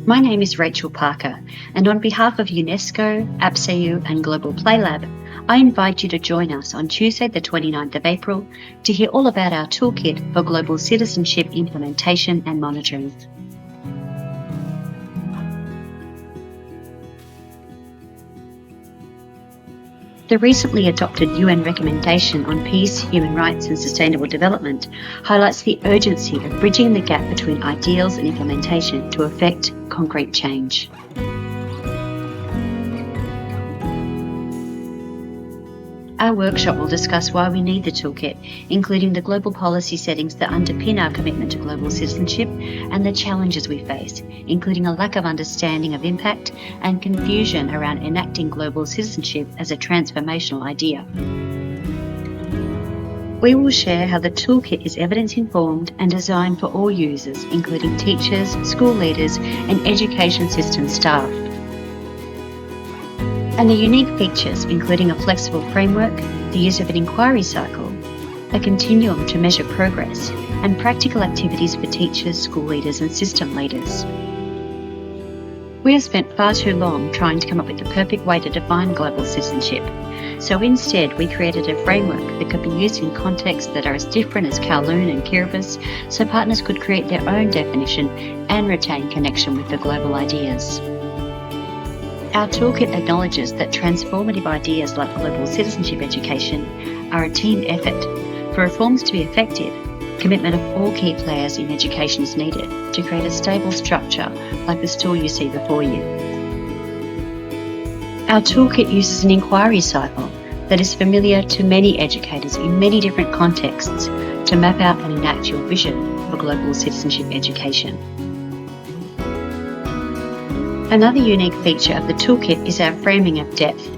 My name is Rachel Parker, and on behalf of UNESCO, APCEIU and Global Play Lab, I invite you to join us on Tuesday the 29th of April to hear all about our toolkit for global citizenship implementation and monitoring. The recently adopted UN recommendation on peace, human rights and sustainable development highlights the urgency of bridging the gap between ideals and implementation to effect concrete change. Our workshop will discuss why we need the toolkit, including the global policy settings that underpin our commitment to global citizenship and the challenges we face, including a lack of understanding of impact and confusion around enacting global citizenship as a transformational idea. We will share how the toolkit is evidence-informed and designed for all users, including teachers, school leaders, and education system staff. And the unique features, including a flexible framework, the use of an inquiry cycle, a continuum to measure progress, and practical activities for teachers, school leaders, and system leaders. We have spent far too long trying to come up with the perfect way to define global citizenship. So instead, we created a framework that could be used in contexts that are as different as Kowloon and Kiribati, so partners could create their own definition and retain connection with the global ideas. Our toolkit acknowledges that transformative ideas like global citizenship education are a team effort. For reforms to be effective, commitment of all key players in education is needed to create a stable structure like the stool you see before you. Our toolkit uses an inquiry cycle that is familiar to many educators in many different contexts to map out and enact your vision for global citizenship education. Another unique feature of the toolkit is our framing of depth.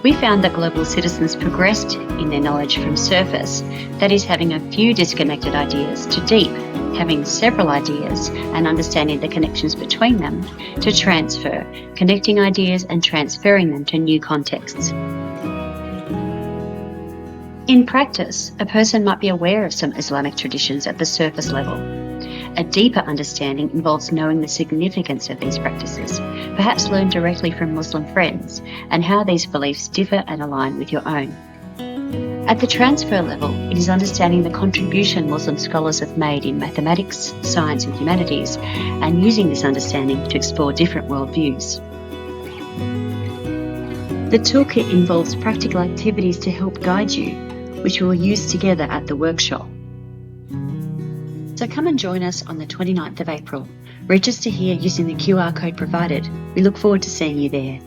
We found that global citizens progressed in their knowledge from surface, that is, having a few disconnected ideas, to deep, having several ideas and understanding the connections between them, to transfer, connecting ideas and transferring them to new contexts. In practice, a person might be aware of some Islamic traditions at the surface level. A deeper understanding involves knowing the significance of these practices, perhaps learn directly from Muslim friends, and how these beliefs differ and align with your own. At the transfer level, it is understanding the contribution Muslim scholars have made in mathematics, science and humanities, and using this understanding to explore different worldviews. The toolkit involves practical activities to help guide you, which we will use together at the workshop. So come and join us on the 29th of April. Register here using the QR code provided. We look forward to seeing you there.